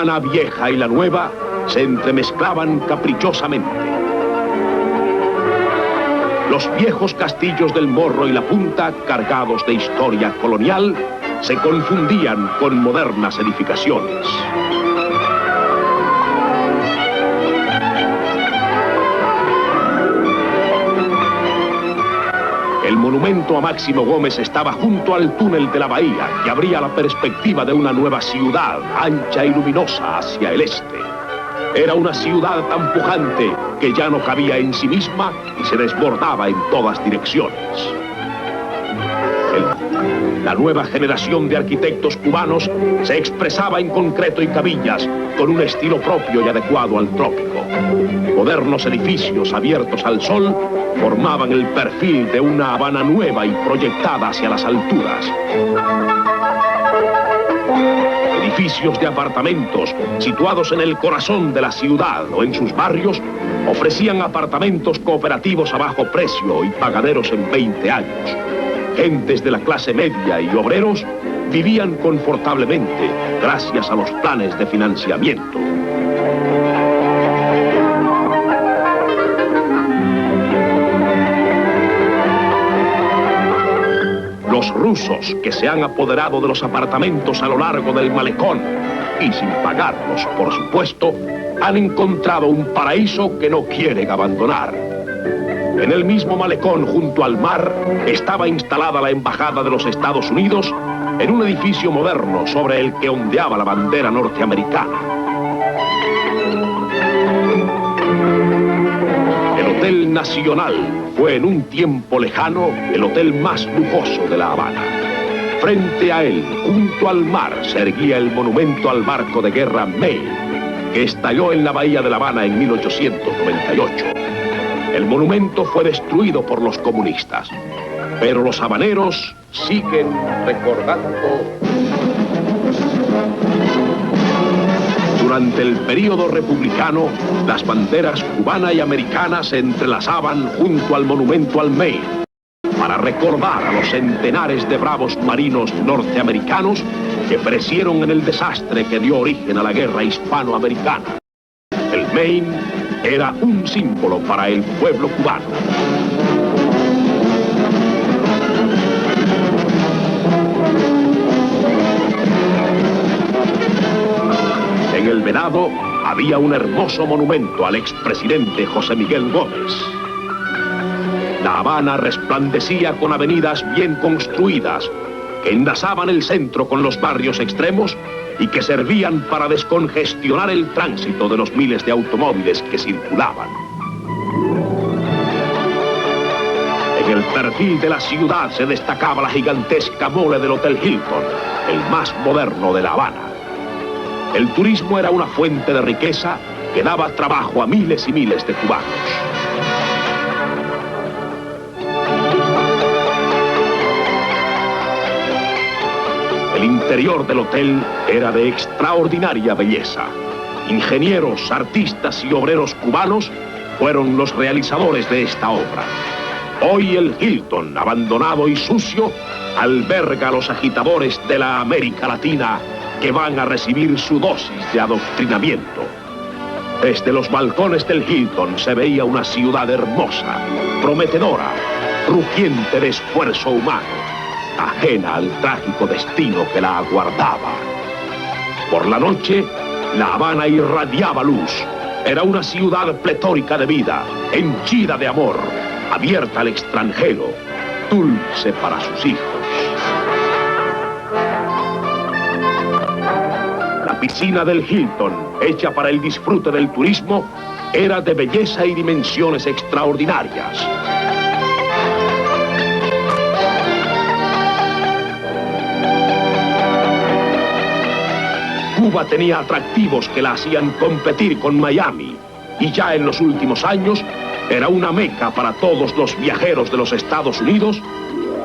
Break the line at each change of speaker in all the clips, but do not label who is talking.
Habana vieja y la nueva se entremezclaban caprichosamente. Los viejos castillos del Morro y la Punta, cargados de historia colonial, se confundían con modernas edificaciones. El monumento a Máximo Gómez estaba junto al túnel de la bahía, que abría la perspectiva de una nueva ciudad, ancha y luminosa, hacia el este. Era una ciudad tan pujante que ya no cabía en sí misma y se desbordaba en todas direcciones. La nueva generación de arquitectos cubanos se expresaba en concreto y cabillas, con un estilo propio y adecuado al trópico. Modernos edificios abiertos al sol formaban el perfil de una Habana nueva y proyectada hacia las alturas. Edificios de apartamentos situados en el corazón de la ciudad o en sus barrios ofrecían apartamentos cooperativos a bajo precio y pagaderos en 20 años. Gentes de la clase media y obreros vivían confortablemente gracias a los planes de financiamiento. Los rusos que se han apoderado de los apartamentos a lo largo del malecón y sin pagarlos, por supuesto, han encontrado un paraíso que no quieren abandonar. En el mismo malecón, junto al mar, estaba instalada la Embajada de los Estados Unidos en un edificio moderno sobre el que ondeaba la bandera norteamericana. El Hotel Nacional fue en un tiempo lejano el hotel más lujoso de La Habana. Frente a él, junto al mar, se erguía el monumento al barco de guerra Maine, que estalló en la bahía de La Habana en 1898. El monumento fue destruido por los comunistas, pero los habaneros siguen recordando. Durante el período republicano, las banderas cubana y americana se entrelazaban junto al monumento al Maine para recordar a los centenares de bravos marinos norteamericanos que perecieron en el desastre que dio origen a la guerra hispanoamericana. El Maine era un símbolo para el pueblo cubano. En el Venado había un hermoso monumento al expresidente José Miguel Gómez. La Habana resplandecía con avenidas bien construidas que enlazaban el centro con los barrios extremos y que servían para descongestionar el tránsito de los miles de automóviles que circulaban. En el perfil de la ciudad se destacaba la gigantesca mole del Hotel Hilton, el más moderno de La Habana. El turismo era una fuente de riqueza que daba trabajo a miles y miles de cubanos. El interior del hotel era de extraordinaria belleza. Ingenieros, artistas y obreros cubanos fueron los realizadores de esta obra. Hoy el Hilton, abandonado y sucio, alberga a los agitadores de la América Latina que van a recibir su dosis de adoctrinamiento. Desde los balcones del Hilton se veía una ciudad hermosa, prometedora, rugiente de esfuerzo humano, ajena al trágico destino que la aguardaba. Por la noche, La Habana irradiaba luz. Era una ciudad pletórica de vida, henchida de amor, abierta al extranjero, dulce para sus hijos. La piscina del Hilton, hecha para el disfrute del turismo, era de belleza y dimensiones extraordinarias. Cuba tenía atractivos que la hacían competir con Miami, y ya en los últimos años era una meca para todos los viajeros de los Estados Unidos,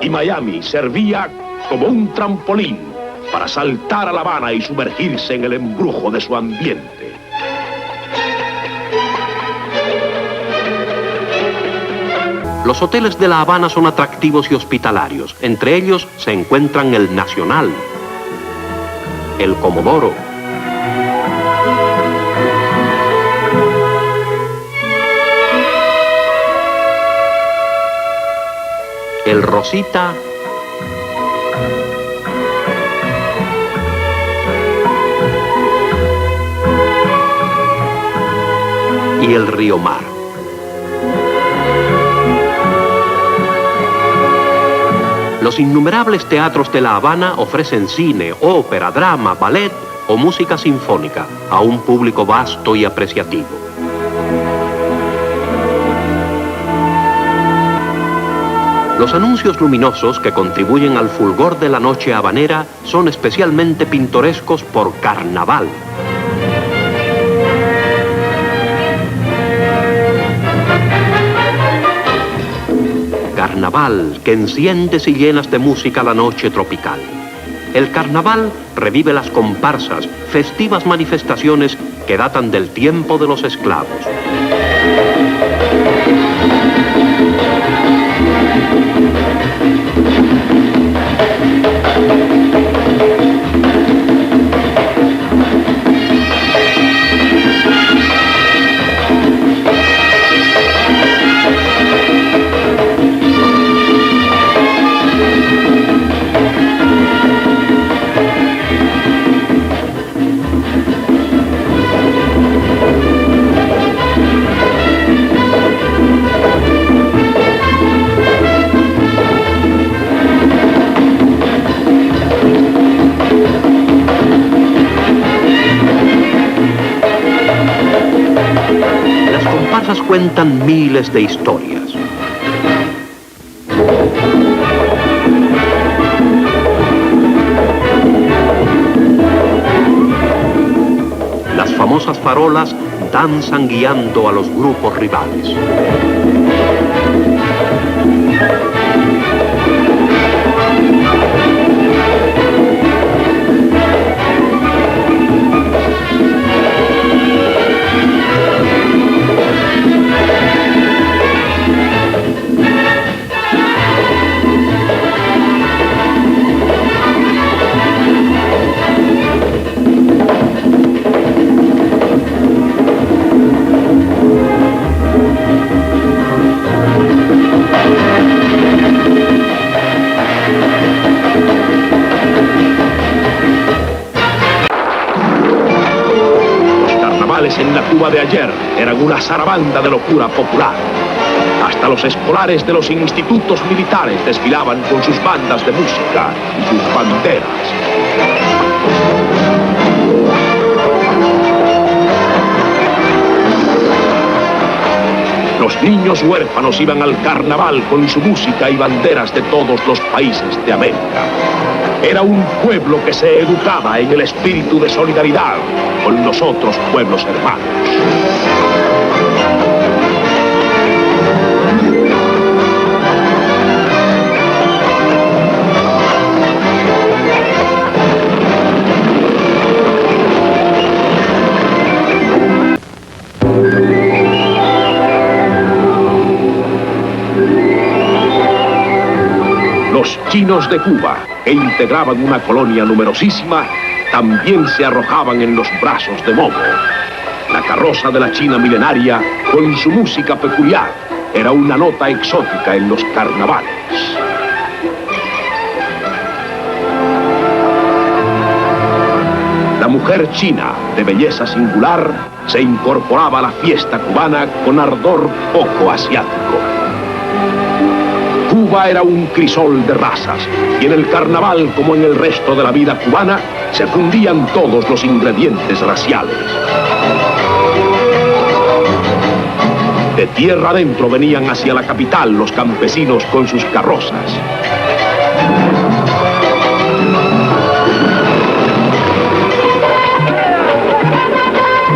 y Miami servía como un trampolín para saltar a La Habana y sumergirse en el embrujo de su ambiente.
Los hoteles de La Habana son atractivos y hospitalarios. Entre ellos se encuentran el Nacional, el Comodoro, el Rosita y el Río Mar. Los innumerables teatros de La Habana ofrecen cine, ópera, drama, ballet o música sinfónica a un público vasto y apreciativo. Los anuncios luminosos que contribuyen al fulgor de la noche habanera son especialmente pintorescos por Carnaval. Carnaval, que enciendes y llenas de música la noche tropical. El carnaval revive las comparsas, festivas manifestaciones que datan del tiempo de los esclavos. Cuentan miles de historias. Las famosas farolas danzan guiando a los grupos rivales.
En la Cuba de ayer eran una zarabanda de locura popular. Hasta los escolares de los institutos militares desfilaban con sus bandas de música y sus banderas. Los niños huérfanos iban al carnaval con su música y banderas de todos los países de América. Era un pueblo que se educaba en el espíritu de solidaridad con los otros pueblos hermanos. Los chinos de Cuba, que integraban una colonia numerosísima, también se arrojaban en los brazos de Momo. La carroza de la China milenaria, con su música peculiar, era una nota exótica en los carnavales. La mujer china, de belleza singular, se incorporaba a la fiesta cubana con ardor poco asiático. Cuba era un crisol de razas, y en el carnaval, como en el resto de la vida cubana, se fundían todos los ingredientes raciales. De tierra adentro venían hacia la capital los campesinos con sus carrozas.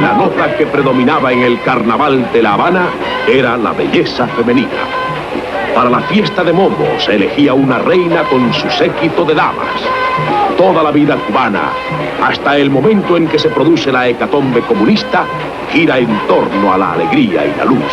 La nota que predominaba en el carnaval de La Habana era la belleza femenina. Para la fiesta de Momo se elegía una reina con su séquito de damas. Toda la vida cubana, hasta el momento en que se produce la hecatombe comunista, gira en torno a la alegría y la luz.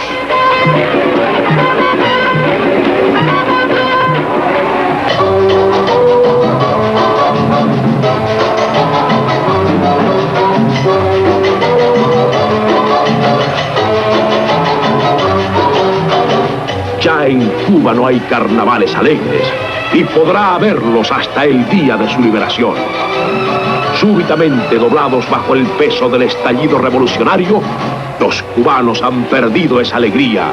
Ya en Cuba no hay carnavales alegres, y podrá haberlos hasta el día de su liberación. Súbitamente doblados bajo el peso del estallido revolucionario, los cubanos han perdido esa alegría,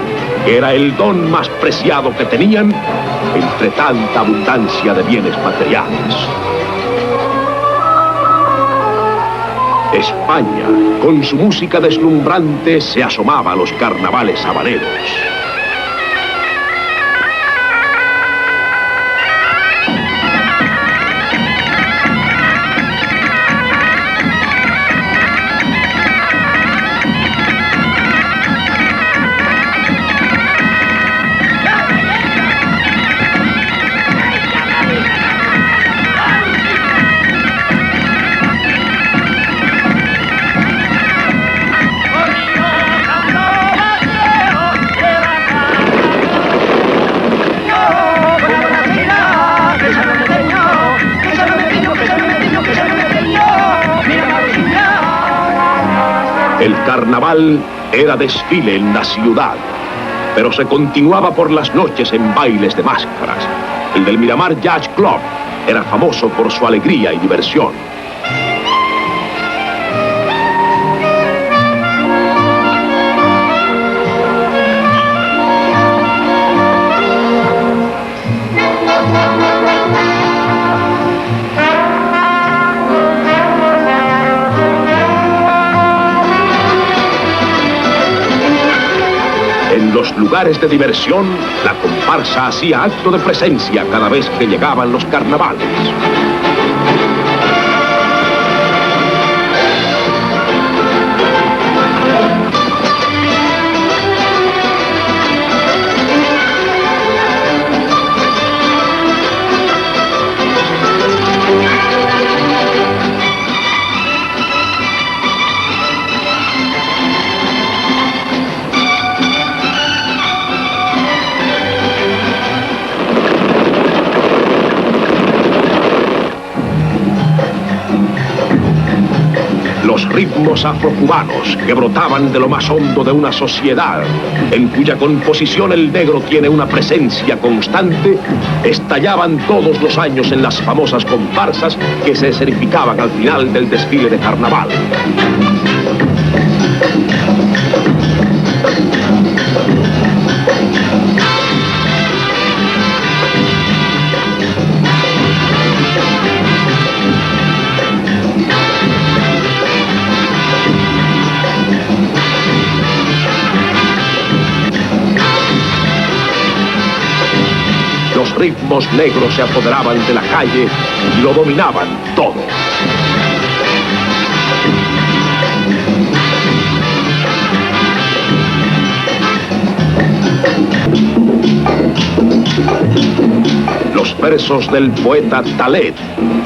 que era el don más preciado que tenían entre tanta abundancia de bienes materiales. España, con su música deslumbrante, se asomaba a los carnavales habaneros. El carnaval era desfile en la ciudad, pero se continuaba por las noches en bailes de máscaras. El del Miramar Jazz Club era famoso por su alegría y diversión. En los lugares de diversión, la comparsa hacía acto de presencia cada vez que llegaban los carnavales. Los ritmos afrocubanos que brotaban de lo más hondo de una sociedad en cuya composición el negro tiene una presencia constante, estallaban todos los años en las famosas comparsas que se escenificaban al final del desfile de carnaval. Los ritmos negros se apoderaban de la calle y lo dominaban todo. Los versos del poeta Talet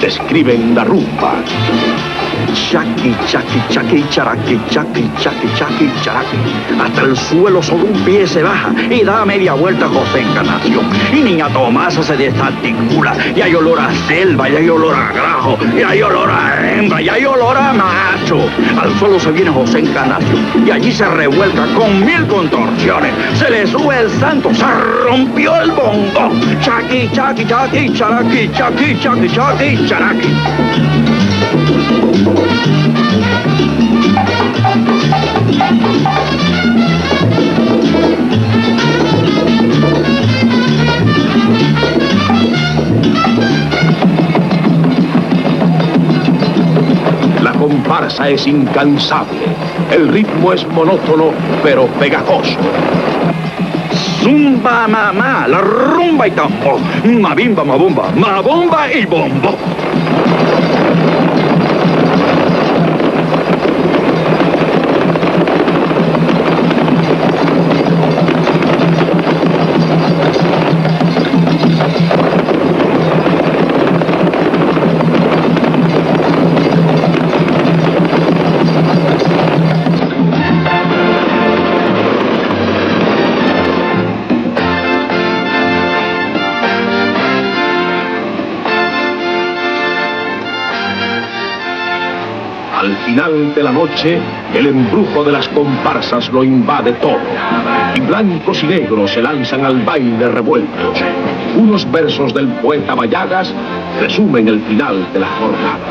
describen la rumba.
Chaki, chaki, chaki, charaki, chaki, chaki, chaki, charaki. Hasta el suelo sobre un pie se baja y da media vuelta José Encarnación. Y niña Tomasa se desarticula. Y hay olor a selva, y hay olor a grajo, y hay olor a hembra, y hay olor a macho. Al suelo se viene José Encarnación y allí se revuelca con 1000 contorsiones. Se le sube el santo, se rompió el bongo. Chaki, chaki, chaki, charaki, chaki, chaki, chaki, charaki.
La comparsa es incansable, el ritmo es monótono pero pegajoso.
Zumba mamá, la rumba y tambor, mabimba, mabumba, mabomba y bombo.
Al final de la noche, el embrujo de las comparsas lo invade todo. Y blancos y negros se lanzan al baile revueltos. Unos versos del poeta Bayagas resumen el final de la jornada.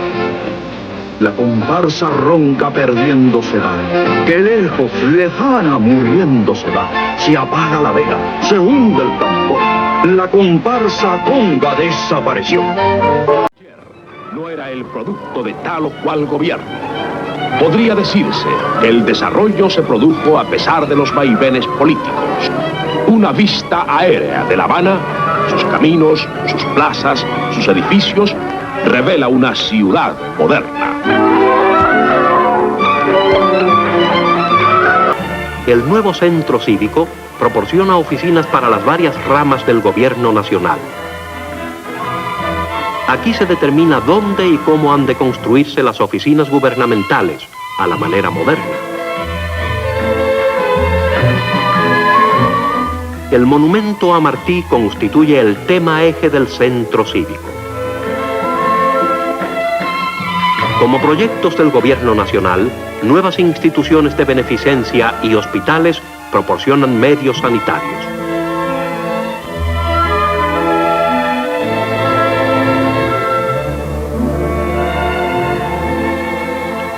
La comparsa ronca perdiéndose va, que lejos, lejana, muriéndose va. Se apaga la vela, se hunde el tambor. La comparsa conga desapareció.
No era el producto de tal o cual gobierno. Podría decirse que el desarrollo se produjo a pesar de los vaivenes políticos. Una vista aérea de La Habana, sus caminos, sus plazas, sus edificios, revela una ciudad moderna.
El nuevo centro cívico proporciona oficinas para las varias ramas del gobierno nacional. Aquí se determina dónde y cómo han de construirse las oficinas gubernamentales, a la manera moderna. El monumento a Martí constituye el tema eje del centro cívico. Como proyectos del gobierno nacional, nuevas instituciones de beneficencia y hospitales proporcionan medios sanitarios.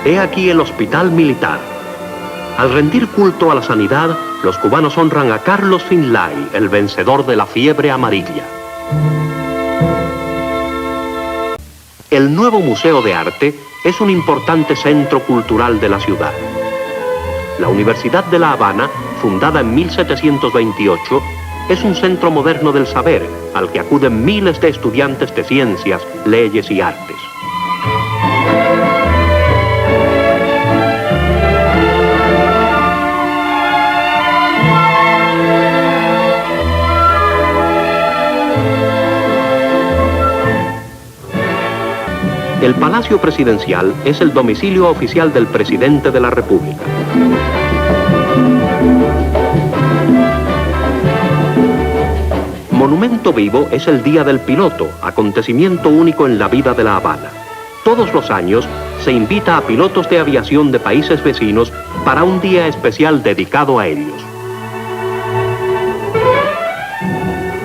He aquí el hospital militar. Al rendir culto a la sanidad, los cubanos honran a Carlos Finlay, el vencedor de la fiebre amarilla. El nuevo Museo de Arte es un importante centro cultural de la ciudad. La Universidad de La Habana, fundada en 1728, es un centro moderno del saber al que acuden miles de estudiantes de ciencias, leyes y artes. El Palacio Presidencial es el domicilio oficial del presidente de la República. Monumento vivo es el Día del Piloto, acontecimiento único en la vida de La Habana. Todos los años se invita a pilotos de aviación de países vecinos para un día especial dedicado a ellos.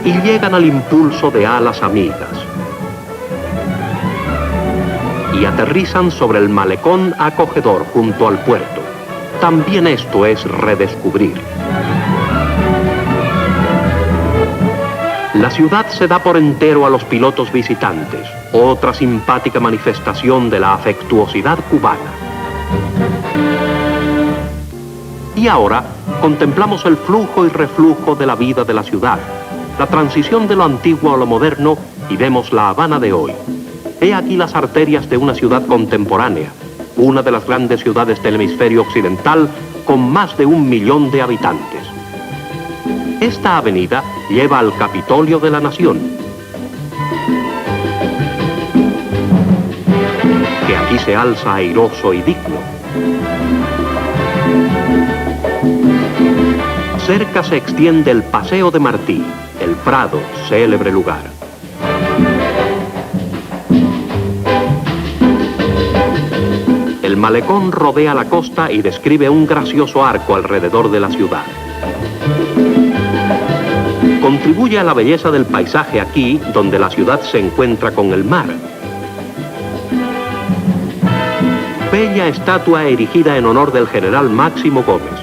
Y llegan al impulso de alas amigas. Y aterrizan sobre el malecón acogedor junto al puerto. También esto es redescubrir. La ciudad se da por entero a los pilotos visitantes, otra simpática manifestación de la afectuosidad cubana. Y ahora contemplamos el flujo y reflujo de la vida de la ciudad, la transición de lo antiguo a lo moderno, y vemos La Habana de hoy. He aquí las arterias de una ciudad contemporánea, una de las grandes ciudades del hemisferio occidental con más de 1 millón de habitantes. Esta avenida lleva al Capitolio de la Nación, que aquí se alza airoso y digno. Cerca se extiende el Paseo de Martí, el Prado, célebre lugar. El malecón rodea la costa y describe un gracioso arco alrededor de la ciudad. Contribuye a la belleza del paisaje aquí, donde la ciudad se encuentra con el mar. Bella estatua erigida en honor del general Máximo Gómez.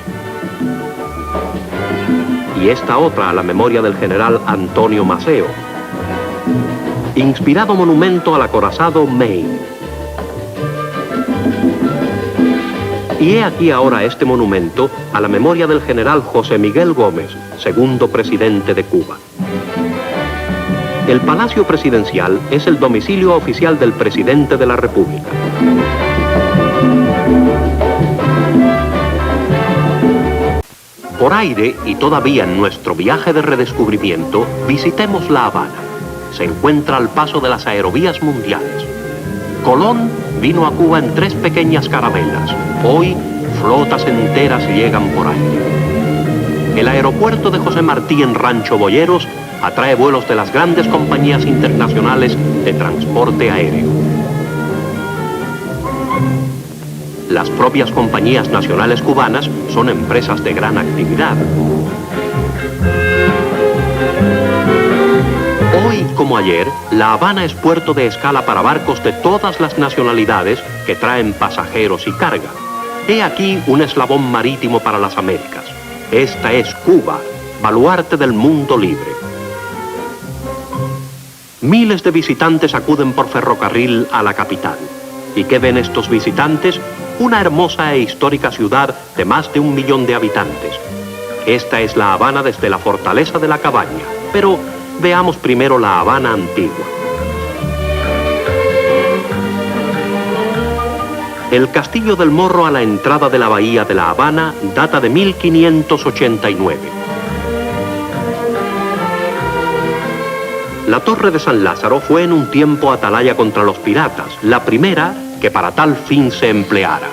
Y esta otra a la memoria del general Antonio Maceo. Inspirado monumento al acorazado Maine. Y he aquí ahora este monumento a la memoria del general José Miguel Gómez, segundo presidente de Cuba. El Palacio Presidencial es el domicilio oficial del presidente de la República. Por aire y todavía en nuestro viaje de redescubrimiento, visitemos La Habana. Se encuentra al paso de las aerovías mundiales. Colón vino a Cuba en 3 pequeñas carabelas. Hoy, flotas enteras llegan por aire. El aeropuerto de José Martí en Rancho Boyeros atrae vuelos de las grandes compañías internacionales de transporte aéreo. Las propias compañías nacionales cubanas son empresas de gran actividad. Hoy como ayer, La Habana es puerto de escala para barcos de todas las nacionalidades que traen pasajeros y carga. He aquí un eslabón marítimo para las Américas. Esta es Cuba, baluarte del mundo libre. Miles de visitantes acuden por ferrocarril a la capital. ¿Y qué ven estos visitantes? Una hermosa e histórica ciudad de más de 1 millón de habitantes. Esta es La Habana desde la fortaleza de la Cabaña, pero veamos primero La Habana antigua. El Castillo del Morro a la entrada de la bahía de La Habana data de 1589. La Torre de San Lázaro fue en un tiempo atalaya contra los piratas, la primera que para tal fin se empleara.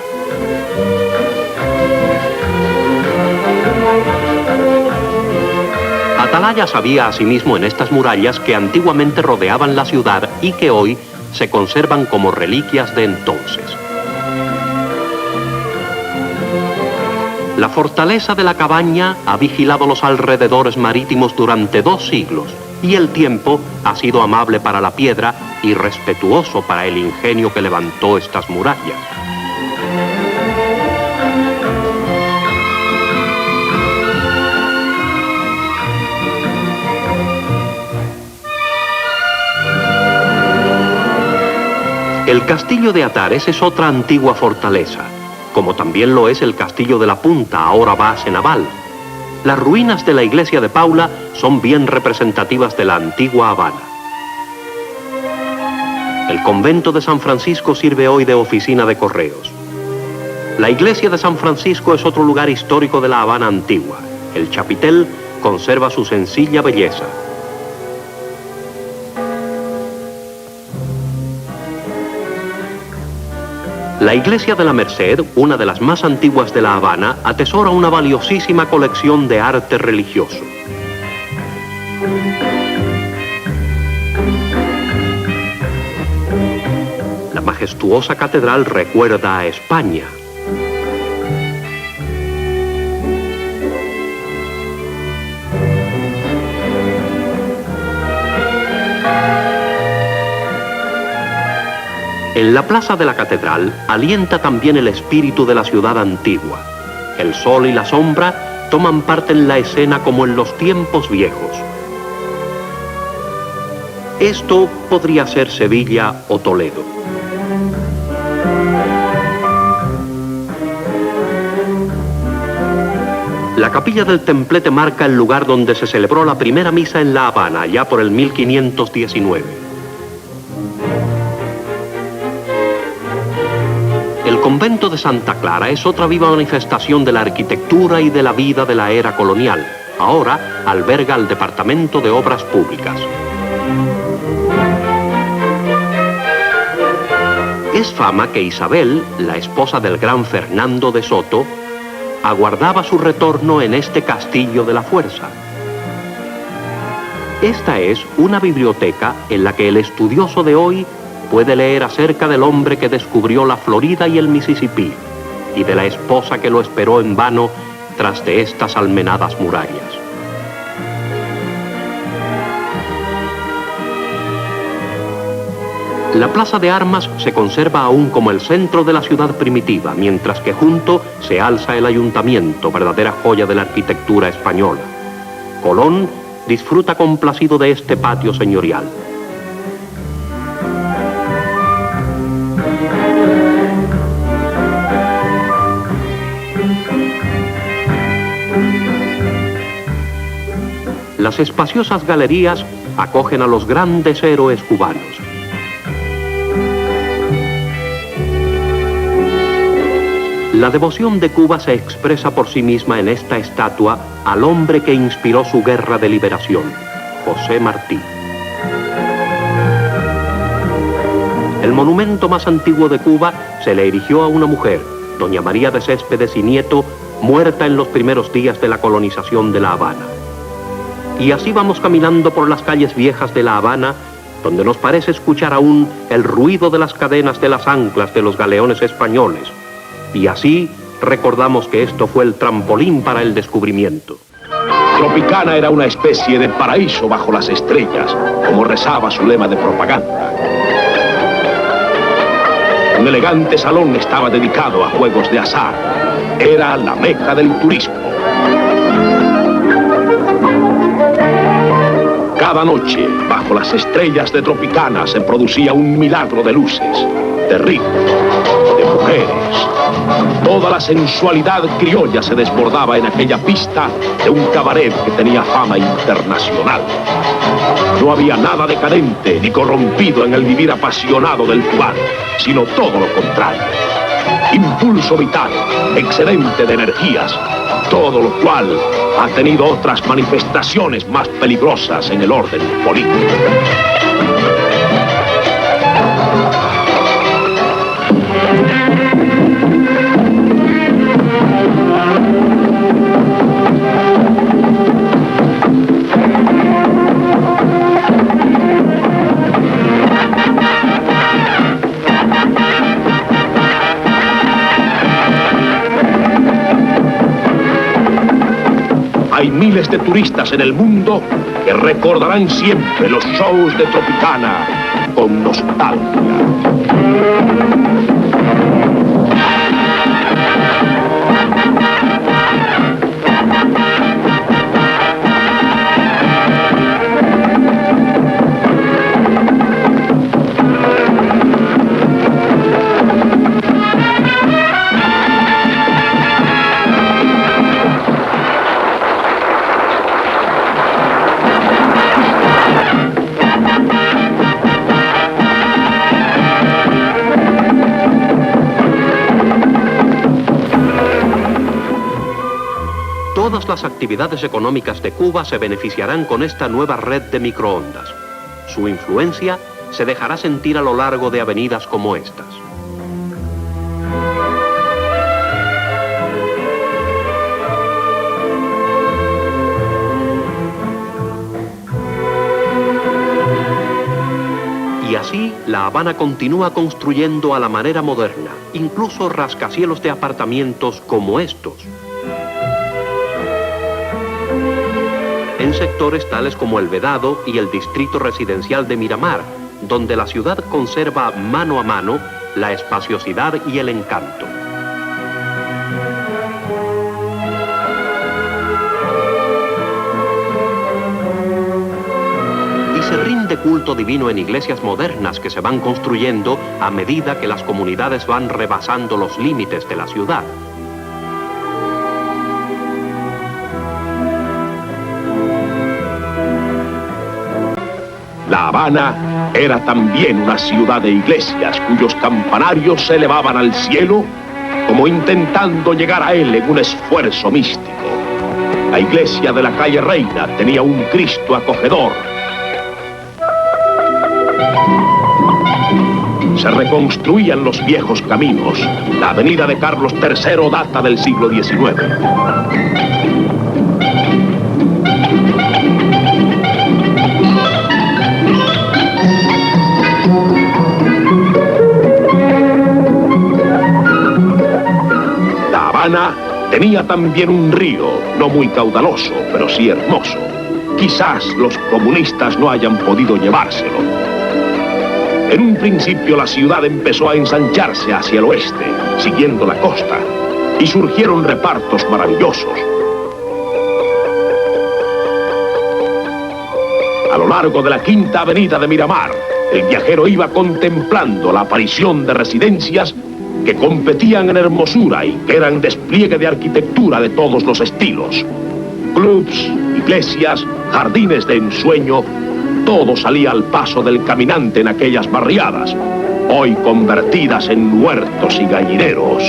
Atalayas había asimismo en estas murallas que antiguamente rodeaban la ciudad y que hoy se conservan como reliquias de entonces. La fortaleza de la Cabaña ha vigilado los alrededores marítimos durante 2 siglos y el tiempo ha sido amable para la piedra y respetuoso para el ingenio que levantó estas murallas. El castillo de Atares es otra antigua fortaleza, como también lo es el castillo de la Punta, ahora base naval. Las ruinas de la iglesia de Paula son bien representativas de la antigua Habana. El convento de San Francisco sirve hoy de oficina de correos. La iglesia de San Francisco es otro lugar histórico de la Habana antigua. El chapitel conserva su sencilla belleza. La iglesia de la Merced, una de las más antiguas de La Habana, atesora una valiosísima colección de arte religioso. La majestuosa catedral recuerda a España. En la plaza de la catedral alienta también el espíritu de la ciudad antigua. El sol y la sombra toman parte en la escena como en los tiempos viejos. Esto podría ser Sevilla o Toledo. La capilla del Templete marca el lugar donde se celebró la primera misa en La Habana, ya por el 1519. El convento de Santa Clara es otra viva manifestación de la arquitectura y de la vida de la era colonial. Ahora alberga el Departamento de Obras Públicas. Es fama que Isabel, la esposa del gran Fernando de Soto, aguardaba su retorno en este castillo de la fuerza. Esta es una biblioteca en la que el estudioso de hoy puede leer acerca del hombre que descubrió la Florida y el Mississippi, y de la esposa que lo esperó en vano tras de estas almenadas murallas. La Plaza de Armas se conserva aún como el centro de la ciudad primitiva, mientras que junto se alza el ayuntamiento, verdadera joya de la arquitectura española. Colón disfruta complacido de este patio señorial. Las espaciosas galerías acogen a los grandes héroes cubanos. La devoción de Cuba se expresa por sí misma en esta estatua al hombre que inspiró su guerra de liberación, José Martí. El monumento más antiguo de Cuba se le erigió a una mujer, doña María de Céspedes y Nieto, muerta en los primeros días de la colonización de La Habana. Y así vamos caminando por las calles viejas de La Habana, donde nos parece escuchar aún el ruido de las cadenas de las anclas de los galeones españoles, Y así recordamos que esto fue el trampolín para el descubrimiento.
Tropicana era una especie de paraíso bajo las estrellas, como rezaba su lema de propaganda. Un elegante salón estaba dedicado a juegos de azar. Era la meca del turismo. Cada noche, bajo las estrellas de Tropicana, se producía un milagro de luces, de ritmo, de mujeres. Toda la sensualidad criolla se desbordaba en aquella pista de un cabaret que tenía fama internacional. No había nada decadente ni corrompido en el vivir apasionado del cubano, sino todo lo contrario. Impulso vital, excedente de energías, todo lo cual ha tenido otras manifestaciones más peligrosas en el orden político. Hay miles de turistas en el mundo que recordarán siempre los shows de Tropicana con nostalgia.
Todas las actividades económicas de Cuba se beneficiarán con esta nueva red de microondas. Su influencia se dejará sentir a lo largo de avenidas como estas. Y así, La Habana continúa construyendo a la manera moderna, incluso rascacielos de apartamentos como estos. En sectores tales como El Vedado y el distrito residencial de Miramar, donde la ciudad conserva mano a mano la espaciosidad y el encanto. Y se rinde culto divino en iglesias modernas que se van construyendo a medida que las comunidades van rebasando los límites de la ciudad.
La Habana era también una ciudad de iglesias cuyos campanarios se elevaban al cielo como intentando llegar a él en un esfuerzo místico. La iglesia de la calle Reina tenía un Cristo acogedor. Se reconstruían los viejos caminos. La avenida de Carlos III data del siglo XIX. Tenía también un río, no muy caudaloso, pero sí hermoso. Quizás los comunistas no hayan podido llevárselo. En un principio la ciudad empezó a ensancharse hacia el oeste, siguiendo la costa, y surgieron repartos maravillosos. A lo largo de la Quinta Avenida de Miramar, el viajero iba contemplando la aparición de residencias que competían en hermosura y que eran despliegue de arquitectura de todos los estilos. Clubs, iglesias, jardines de ensueño, todo salía al paso del caminante en aquellas barriadas, hoy convertidas en huertos y gallineros.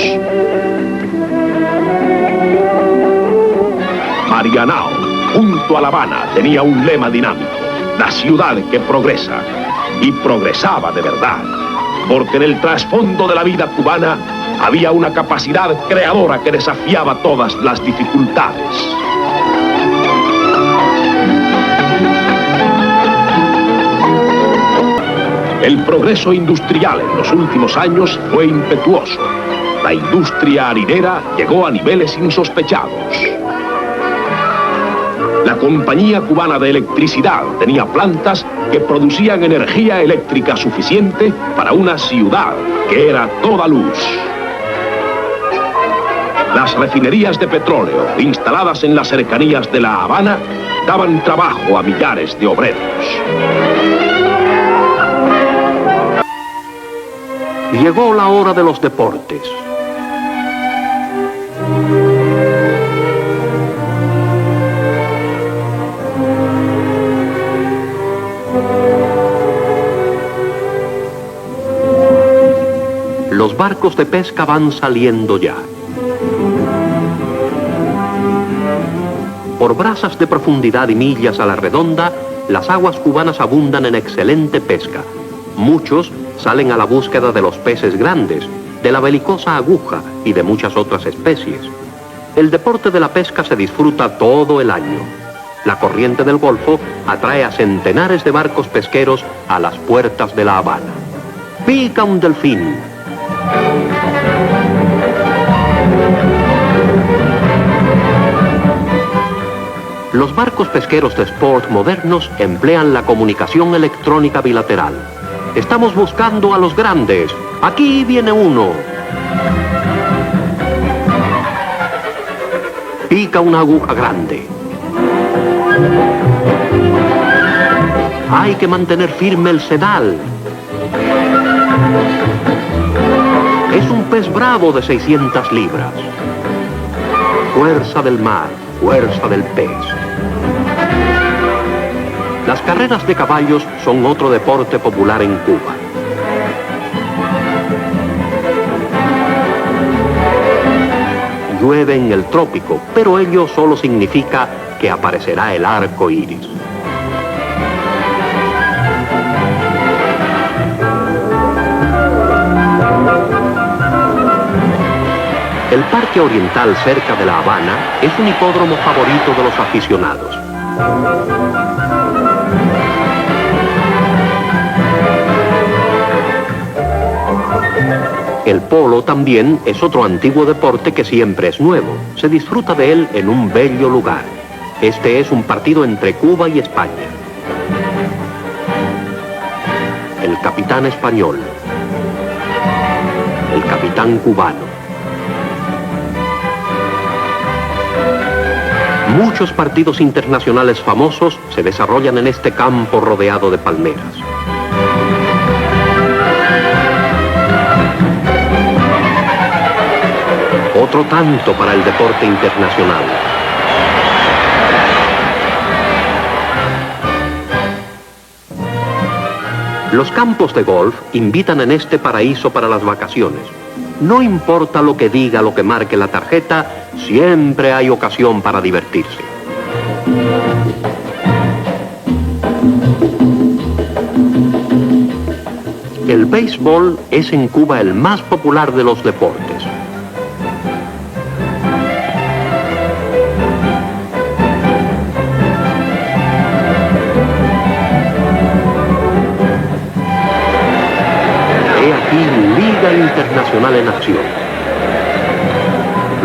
Marianao, junto a La Habana, tenía un lema dinámico: la ciudad que progresa, y progresaba de verdad. Porque en el trasfondo de la vida cubana había una capacidad creadora que desafiaba todas las dificultades. El progreso industrial en los últimos años fue impetuoso. la industria harinera llegó a niveles insospechados. La Compañía Cubana de Electricidad tenía plantas que producían energía eléctrica suficiente para una ciudad que era toda luz. Las refinerías de petróleo, instaladas en las cercanías de La Habana, daban trabajo a millares de obreros.
Llegó la hora de los deportes. Los barcos de pesca van saliendo ya. Por brazas de profundidad y millas a la redonda, las aguas cubanas abundan en excelente pesca. Muchos salen a la búsqueda de los peces grandes, de la belicosa aguja y de muchas otras especies. El deporte de la pesca se disfruta todo el año. La corriente del Golfo atrae a centenares de barcos pesqueros a las puertas de La Habana. Pica un delfín. Los barcos pesqueros de sport modernos emplean la comunicación electrónica bilateral. Estamos buscando a los grandes. Aquí viene uno. Pica una aguja grande. Hay que mantener firme el sedal. Es un pez bravo de 600 libras. Fuerza del mar, fuerza del pez. Las carreras de caballos son otro deporte popular en Cuba. Llueve en el trópico, pero ello solo significa que aparecerá el arco iris. El Parque Oriental cerca de La Habana es un hipódromo favorito de los aficionados. El polo también es otro antiguo deporte que siempre es nuevo. Se disfruta de él en un bello lugar. Este es un partido entre Cuba y España. El capitán español. El capitán cubano. Muchos partidos internacionales famosos se desarrollan en este campo rodeado de palmeras. Otro tanto para el deporte internacional. Los campos de golf invitan en este paraíso para las vacaciones. No importa lo que diga, lo que marque la tarjeta, siempre hay ocasión para divertirse. El béisbol es en Cuba el más popular de los deportes. He aquí Liga Internacional en acción.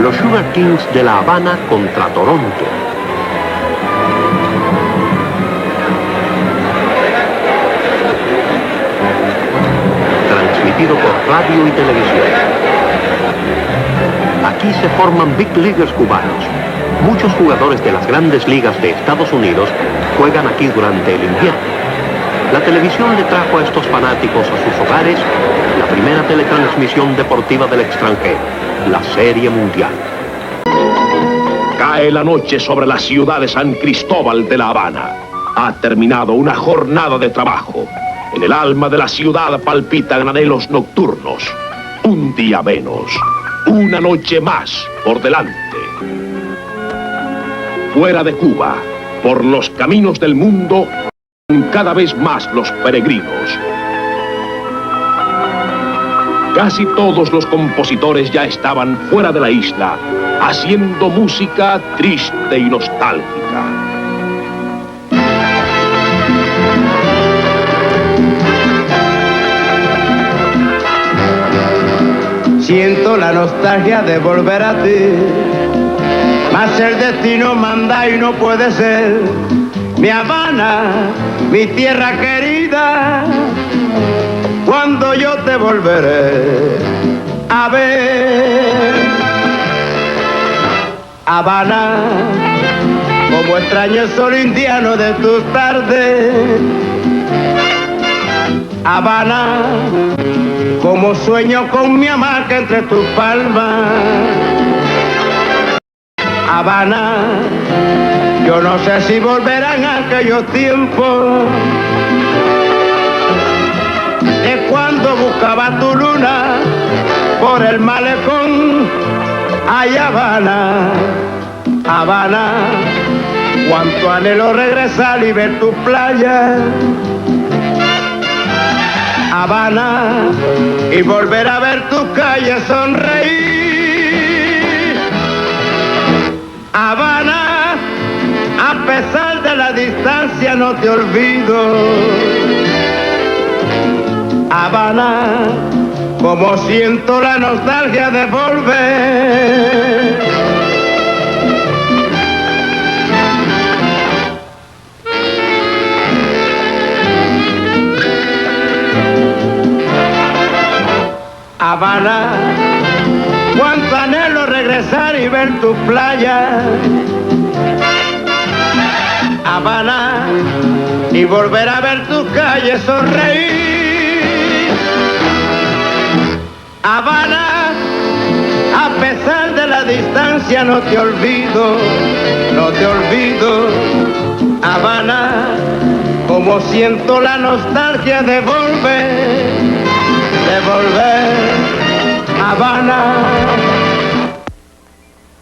Los Sugar Kings de La Habana contra Toronto. Transmitido por radio y televisión. Aquí se forman Big Leaguers cubanos. Muchos jugadores de las grandes ligas de Estados Unidos juegan aquí durante el invierno. La televisión le trajo a estos fanáticos a sus hogares la primera teletransmisión deportiva del extranjero, la Serie Mundial.
Cae la noche sobre la ciudad de San Cristóbal de La Habana. Ha terminado una jornada de trabajo. En el alma de la ciudad palpitan anhelos nocturnos. Un día menos, una noche más por delante. Fuera de Cuba, por los caminos del mundo, cada vez más los peregrinos. Casi todos los compositores ya estaban fuera de la isla, haciendo música triste y nostálgica.
siento la nostalgia de volver a ti. Mas el destino manda y no puede ser. Mi Habana, mi tierra querida, cuando yo te volveré a ver. Habana, como extraño el sol indiano de tus tardes. Habana, como sueño con mi hamaca entre tus palmas. Habana, yo no sé si volverán aquellos tiempos de cuando buscaba tu luna por el malecón. Ay, Habana, Habana, cuánto anhelo regresar y ver tu playa. Habana, y volver a ver tus calles sonreír. Habana, a pesar de la distancia no te olvido. Habana, como siento la nostalgia de volver. Habana, cuánto anhelo regresar y ver tu playa. Habana, y volver a ver tus calles sonreír. Habana, a pesar de la distancia no te olvido, no te olvido. Habana, como siento la nostalgia de volver. Habana.